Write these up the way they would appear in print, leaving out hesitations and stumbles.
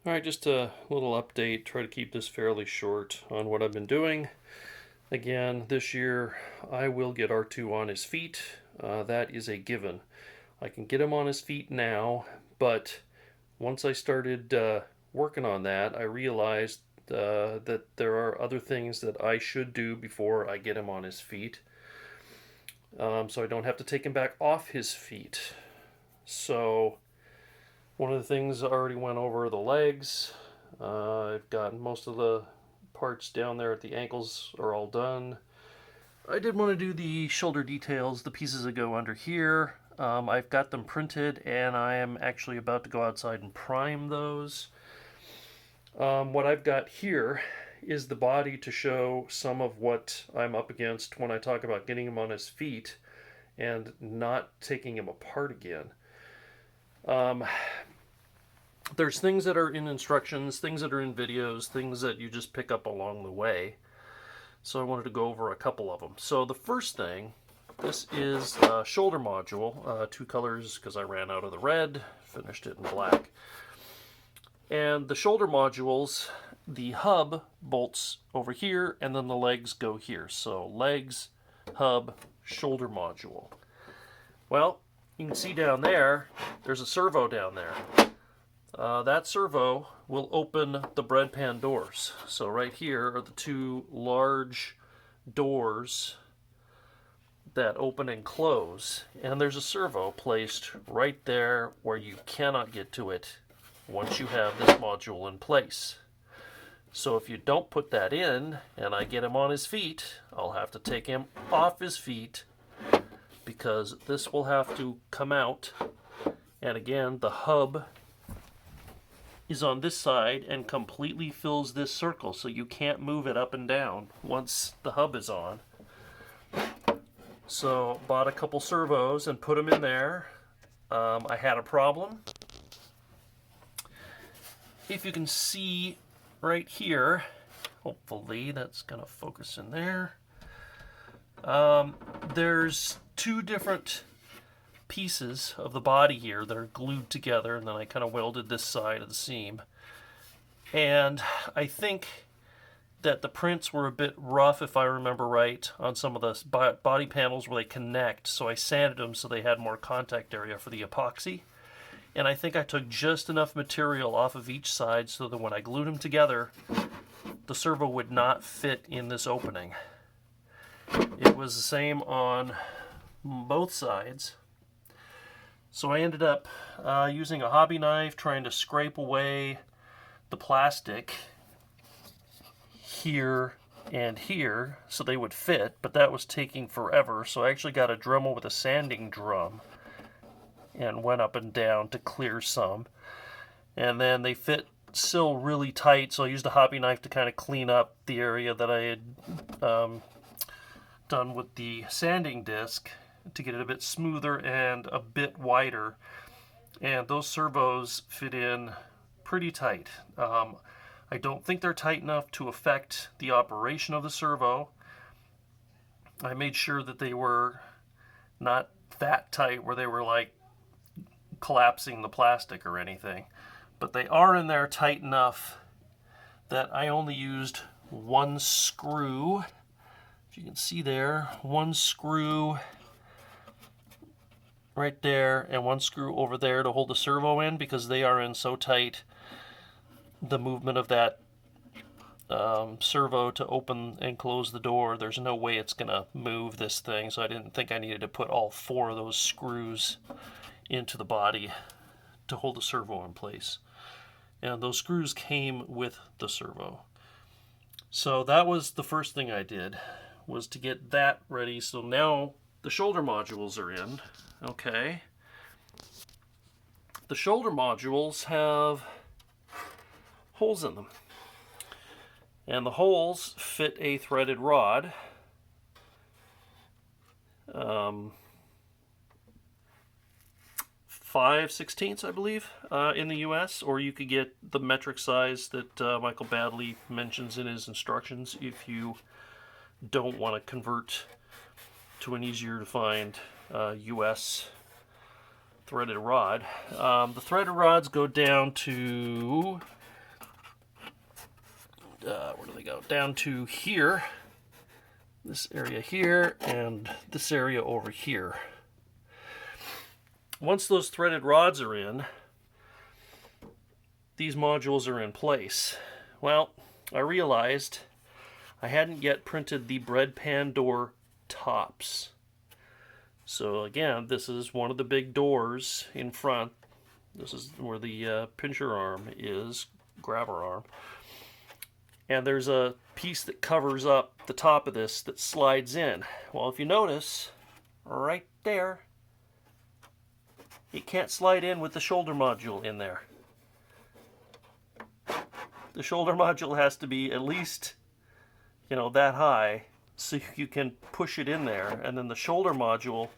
Alright, just a little update. Try to keep this fairly short on what I've been doing. Again, this year I will get R2 on his feet. That is a given. I can get him on his feet now, but once I started working on that, I realized that there are other things that I should do before I get him on his feet. So I don't have to take him back off his feet. So one of the things I already went over the legs. I've got most of the parts down there at the ankles are all done. I did want to do the shoulder details, the pieces that go under here. I've got them printed and I am actually about to go outside and prime those. What I've got here is the body to show some of what I'm up against when I talk about getting him on his feet and not taking him apart again. There's things that are in instructions, things that are in videos, things that you just pick up along the way. So I wanted to go over a couple of them. So the first thing, this is a shoulder module, two colors because I ran out of the red, finished it in black. And the shoulder modules, the hub bolts over here and then the legs go here. So legs, hub, shoulder module. Well, you can see down there, there's a servo down there. That servo will open the bread pan doors. So right here are the two large doors that open and close, and there's a servo placed right there where you cannot get to it once you have this module in place. So if you don't put that in and I get him on his feet, I'll have to take him off his feet because this will have to come out. And again, the hub is on this side and completely fills this circle, so you can't move it up and down once the hub is on. So bought a couple servos and put them in there. I had a problem. If you can see right here, hopefully that's gonna focus in there. There's two different pieces of the body here that are glued together, and then I kind of welded this side of the seam. And I think that the prints were a bit rough, if I remember right, on some of the body panels where they connect, so I sanded them so they had more contact area for the epoxy. And I think I took just enough material off of each side so that when I glued them together, the servo would not fit in this opening. It was the same on both sides. So I ended up using a hobby knife, trying to scrape away the plastic here and here so they would fit, but that was taking forever. So I actually got a Dremel with a sanding drum and went up and down to clear some. And then they fit still really tight, so I used a hobby knife to kind of clean up the area that I had done with the sanding disc, to get it a bit smoother and a bit wider. And those servos fit in pretty tight. I don't think they're tight enough to affect the operation of the servo. I made sure that they were not that tight where they were like collapsing the plastic or anything, but they are in there tight enough that I only used one screw. If you can see there, one screw right there and one screw over there to hold the servo in, because they are in so tight. The movement of that servo to open and close the door, there's no way it's gonna move this thing, so I didn't think I needed to put all four of those screws into the body to hold the servo in place. And those screws came with the servo. So that was the first thing I did, was to get that ready. So now the shoulder modules are in. Okay. The shoulder modules have holes in them. And the holes fit a threaded rod. 5/16, I believe, in the US, or you could get the metric size that Michael Baddeley mentions in his instructions if you don't want to convert to an easier to find US threaded rod. The threaded rods go down to where do they go? Down to here, this area here, and this area over here. Once those threaded rods are in, these modules are in place. Well, I realized I hadn't yet printed the bread pan door tops. So again, this is one of the big doors in front. This is where the pincher arm is, grabber arm. And there's a piece that covers up the top of this that slides in. Well, if you notice, right there, it can't slide in with the shoulder module in there. The shoulder module has to be at least, you know, that high so you can push it in there, and then the shoulder module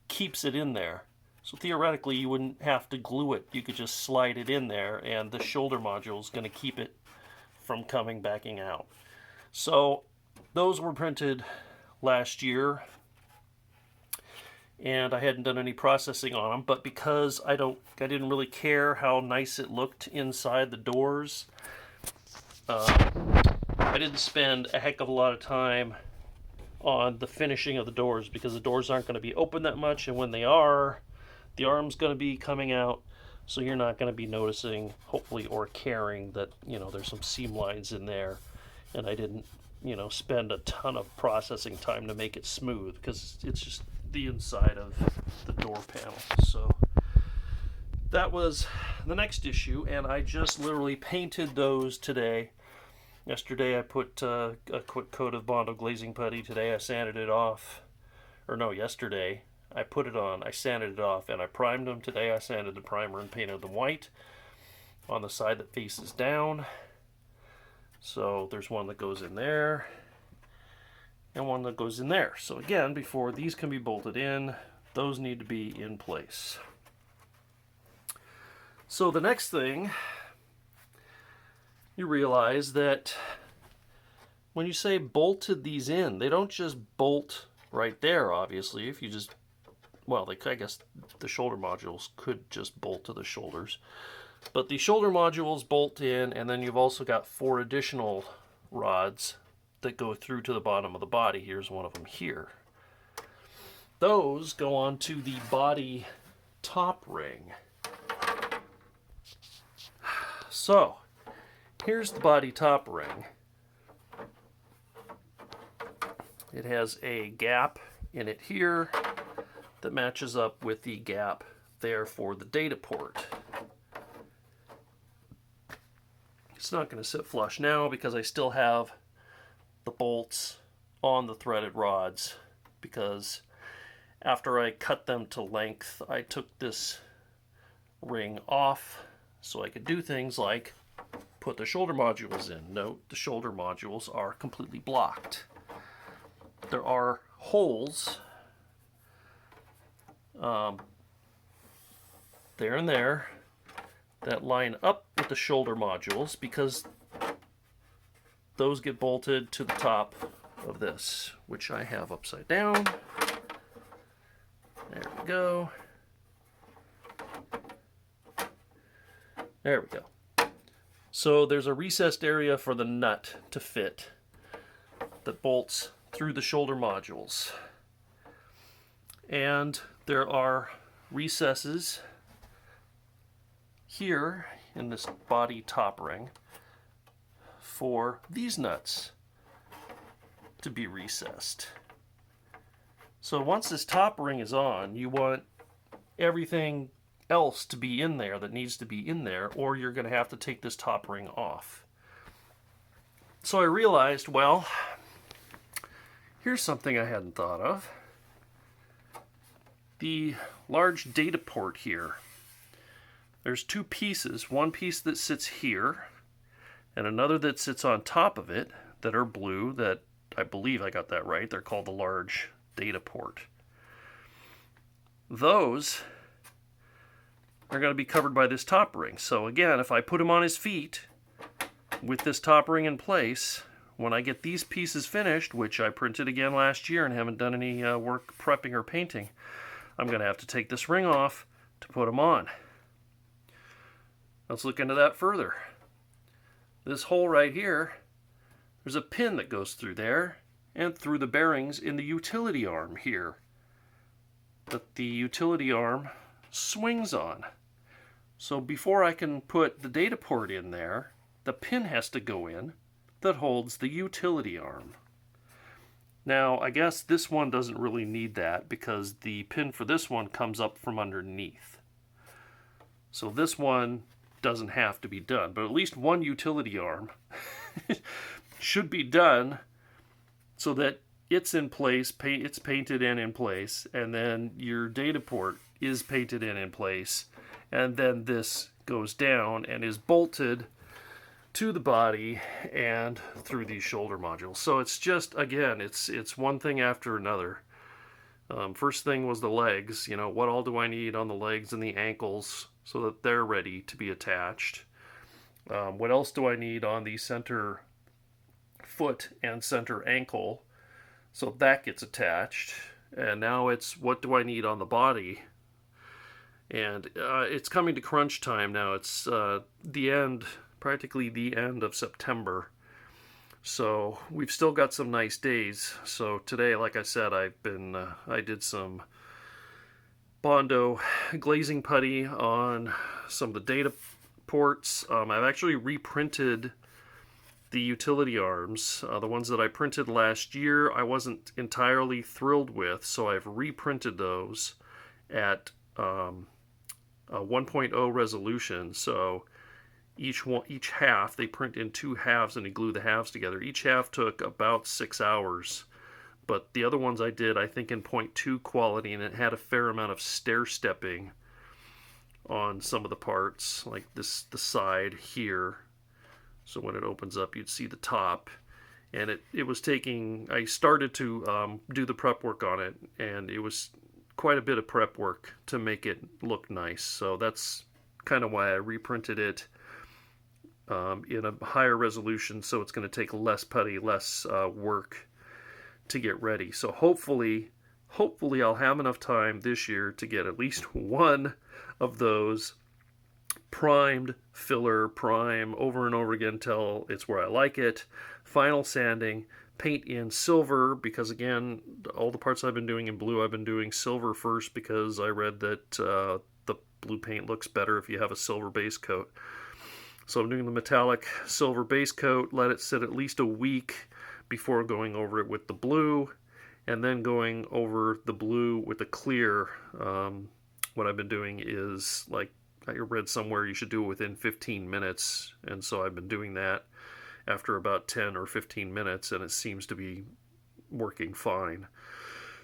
keeps it in there. So theoretically you wouldn't have to glue it, you could just slide it in there and the shoulder module is going to keep it from backing out. So those were printed last year and I hadn't done any processing on them, but because I didn't really care how nice it looked inside the doors, I didn't spend a heck of a lot of time on the finishing of the doors because the doors aren't going to be open that much, and when they are, the arm's going to be coming out, so you're not going to be noticing, hopefully, or caring that, you know, there's some seam lines in there, and I didn't, you know, spend a ton of processing time to make it smooth because it's just the inside of the door panel. So that was the next issue, and I just literally painted those today. Yesterday I put a quick coat of Bondo glazing putty. Today I sanded it off. Or no, yesterday I put it on, I sanded it off, and I primed them. Today I sanded the primer and painted them white on the side that faces down. So there's one that goes in there and one that goes in there. So again, before these can be bolted in, those need to be in place. So the next thing, you realize that when you say bolted these in, they don't just bolt right there, obviously. If you just, well, I guess the shoulder modules could just bolt to the shoulders. But the shoulder modules bolt in, and then you've also got 4 additional rods that go through to the bottom of the body. Here's one of them here. Those go onto the body top ring. So, here's the body top ring. It has a gap in it here that matches up with the gap there for the data port. It's not going to sit flush now because I still have the bolts on the threaded rods, because after I cut them to length, I took this ring off so I could do things like put the shoulder modules in. Note, the shoulder modules are completely blocked. There are holes there and there that line up with the shoulder modules because those get bolted to the top of this, which I have upside down. There we go. There we go. So there's a recessed area for the nut to fit that bolts through the shoulder modules. And there are recesses here in this body top ring for these nuts to be recessed. So once this top ring is on, you want everything else to be in there that needs to be in there, or you're going to have to take this top ring off. So I realized, well, here's something I hadn't thought of. The large data port here. There's 2 pieces, one piece that sits here and another that sits on top of it that are blue, that I believe I got that right. They're called the large data port. Those are going to be covered by this top ring. So again, if I put him on his feet with this top ring in place, when I get these pieces finished, which I printed again last year and haven't done any work prepping or painting, I'm going to have to take this ring off to put them on. Let's look into that further. this hole right here, there's a pin that goes through there and through the bearings in the utility arm here that the utility arm swings on. So before I can put the data port in there, the pin has to go in that holds the utility arm. Now, I guess this one doesn't really need that because the pin for this one comes up from underneath. So this one doesn't have to be done, but at least one utility arm should be done so that it's in place, it's painted in place, and then your data port is painted in place, and then this goes down and is bolted to the body and through these shoulder modules. So it's just, again, it's one thing after another. First thing was the legs. You know, what all do I need on the legs and the ankles so that they're ready to be attached? What else do I need on the center foot and center ankle so that gets attached? And now it's what do I need on the body? And it's coming to crunch time now. It's practically the end of September. So we've still got some nice days. So today, like I said, I did some Bondo glazing putty on some of the data ports. I've actually reprinted the utility arms. The ones that I printed last year I wasn't entirely thrilled with, so I've reprinted those at a 1.0 resolution. So each half, they print in two halves and they glue the halves together. Each half took about 6 hours, but the other ones I did, I think, in 0.2 quality, and it had a fair amount of stair-stepping on some of the parts, like the side here. So when it opens up, you'd see the top. And it was taking, I started to do the prep work on it, and it was quite a bit of prep work to make it look nice. So that's kind of why I reprinted it in a higher resolution, so it's going to take less putty, less work to get ready. So hopefully I'll have enough time this year to get at least one of those primed, prime over and over again till it's where I like it. Final sanding, paint in silver, because again, all the parts I've been doing in blue, I've been doing silver first because I read that the blue paint looks better if you have a silver base coat. So I'm doing the metallic silver base coat, let it sit at least a week before going over it with the blue, and then going over the blue with the clear. What I've been doing is, like, I read somewhere you should do it within 15 minutes, and so I've been doing that after about 10 or 15 minutes, and it seems to be working fine.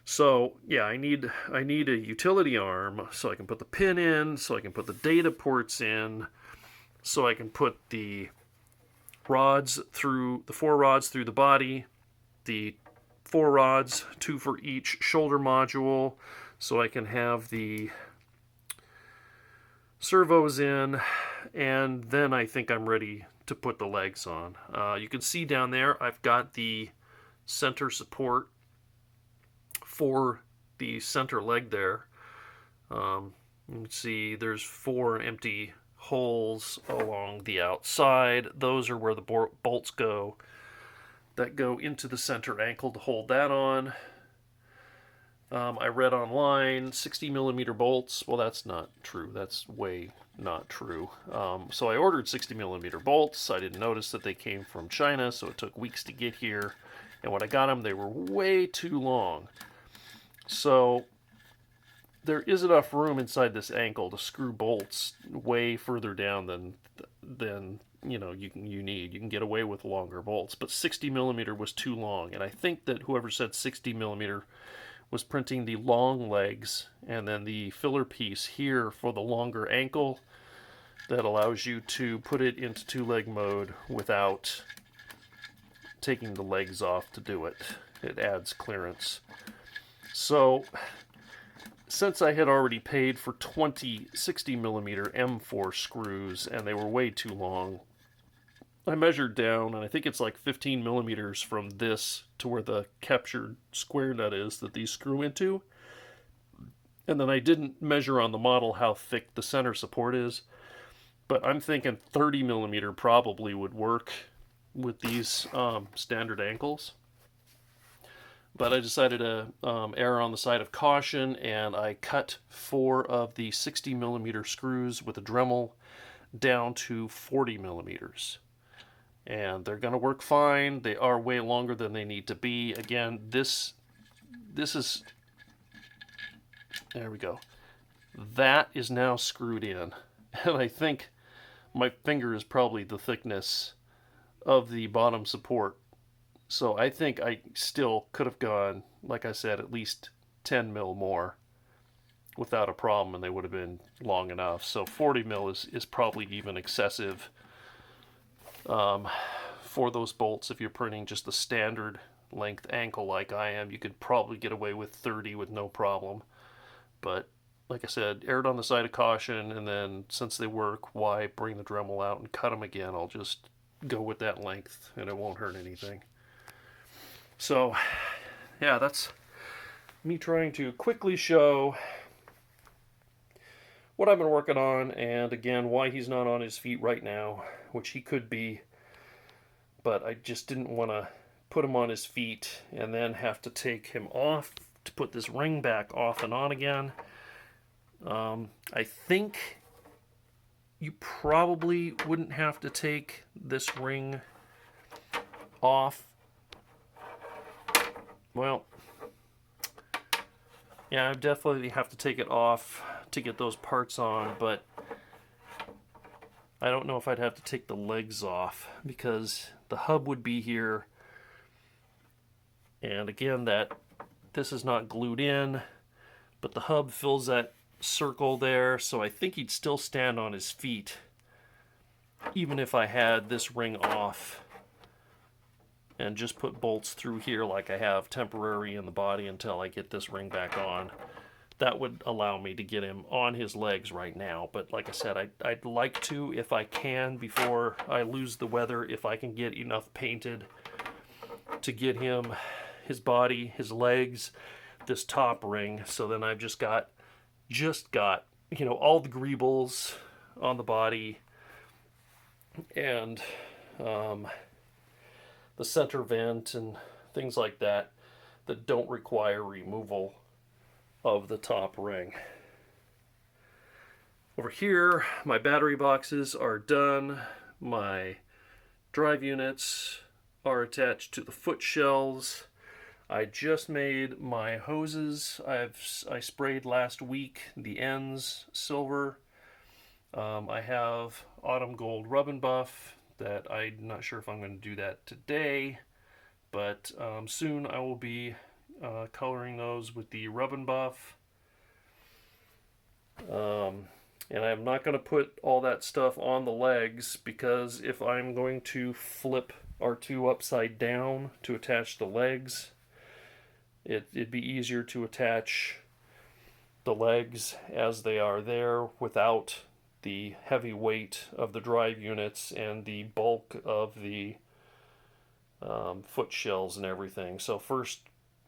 So yeah, I need a utility arm so I can put the pin in, so I can put the data ports in, so I can put the rods through, the 4 rods through the body, the 4 rods, 2 for each shoulder module, so I can have the servos in, and then I think I'm ready to put the legs on. You can see down there I've got the center support for the center leg there. You can see there's 4 empty holes along the outside. Those are where the bolts go that go into the center ankle to hold that on. I read online 60 millimeter bolts. Well, that's not true. That's way not true. So I ordered 60 millimeter bolts. I didn't notice that they came from China, so it took weeks to get here. And when I got them, they were way too long. So there is enough room inside this ankle to screw bolts way further down than you know you need. You can get away with longer bolts, but 60 millimeter was too long, and I think that whoever said 60 millimeter was printing the long legs and then the filler piece here for the longer ankle that allows you to put it into 2-leg mode without taking the legs off to do it. It adds clearance. So since I had already paid for 20 60 millimeter M4 screws and they were way too long, I measured down, and I think it's like 15 millimeters from this to where the captured square nut is that these screw into. And then I didn't measure on the model how thick the center support is. But I'm thinking 30 millimeter probably would work with these standard ankles. But I decided to err on the side of caution, and I cut 4 of the 60 millimeter screws with a Dremel down to 40 millimeters. And they're going to work fine. They are way longer than they need to be. Again, this is, there we go. That is now screwed in. And I think my finger is probably the thickness of the bottom support. So I think I still could have gone, like I said, at least 10 mil more without a problem, and they would have been long enough. So 40 mil is probably even excessive for those bolts. If you're printing just the standard length ankle like I am, you could probably get away with 30 with no problem. But like I said, erred on the side of caution, and then since they work, why bring the Dremel out and cut them again? I'll just go with that length, and it won't hurt anything. So, yeah, that's me trying to quickly show what I've been working on, and again, why he's not on his feet right now, which he could be, but I just didn't want to put him on his feet and then have to take him off to put this ring back off and on again. I think you probably wouldn't have to take this ring off. Well, yeah, I definitely have to take it off to get those parts on, but I don't know if I'd have to take the legs off, because the hub would be here, and again, this is not glued in, but the hub fills that circle there, so I think he'd still stand on his feet even if I had this ring off and just put bolts through here like I have temporary in the body until I get this ring back on. That would allow me to get him on his legs right now. But like I said, I'd like to, if I can, before I lose the weather, if I can get enough painted to get him, his body, his legs, this top ring. So then I've just got, you know, all the greebles on the body, and the center vent and things like that that don't require removal of the top ring. Over here, my battery boxes are done. My drive units are attached to the foot shells. I just made my hoses. I sprayed last week the ends silver. I have autumn gold rub and buff that I'm not sure if I'm going to do that today, but soon I will be coloring those with the rub and buff. And I'm not going to put all that stuff on the legs, because if I'm going to flip R2 upside down to attach the legs, it'd be easier to attach the legs as they are there without the heavy weight of the drive units and the bulk of the foot shells and everything. So first,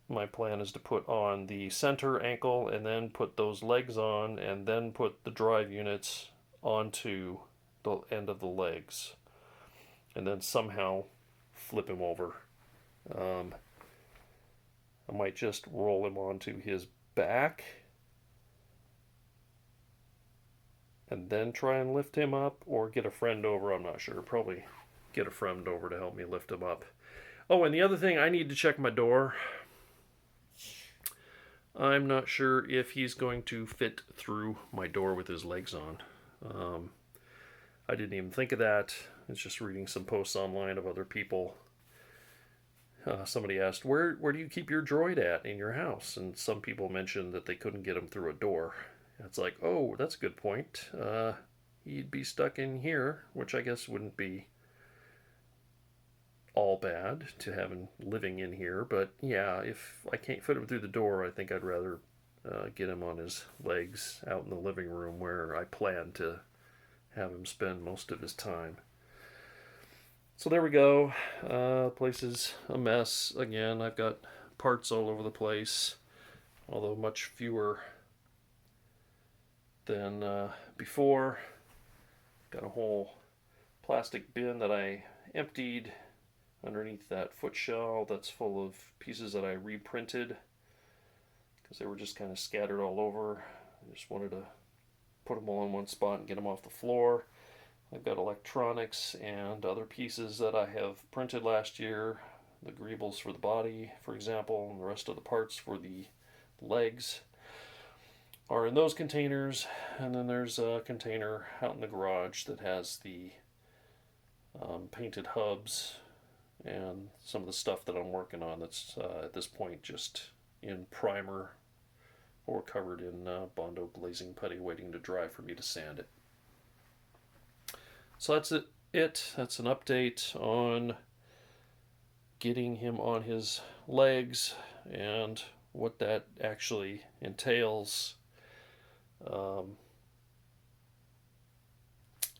my plan is to put on the center ankle and then put those legs on, and then put the drive units onto the end of the legs, and then somehow flip him over. I might just roll him onto his back and then try and lift him up, or get a friend over. I'm not sure. Probably get a friend over to help me lift him up. Oh, and the other thing, I need to check my door. I'm not sure if he's going to fit through my door with his legs on. I didn't even think of that. It's just reading some posts online of other people. Somebody asked, where do you keep your droid at in your house? And some people mentioned that they couldn't get him through a door. It's like, oh, that's a good point. He'd be stuck in here, which I guess wouldn't be all bad to have him living in here. But yeah, if I can't fit him through the door, I think I'd rather get him on his legs out in the living room, where I plan to have him spend most of his time. So there we go. Place is a mess again. I've got parts all over the place, although much fewer than before. Got a whole plastic bin that I emptied underneath that foot shell that's full of pieces that I reprinted because they were just kind of scattered all over. I just wanted to put them all in one spot and get them off the floor. I've got electronics and other pieces that I have printed last year. The greebles for the body, for example, and the rest of the parts for the legs are in those containers. And then there's a container out in the garage that has the painted hubs and some of the stuff that I'm working on that's at this point just in primer or covered in Bondo glazing putty waiting to dry for me to sand it. So that's it. That's an update on getting him on his legs and what that actually entails,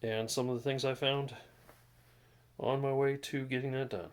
and some of the things I found on my way to getting that done.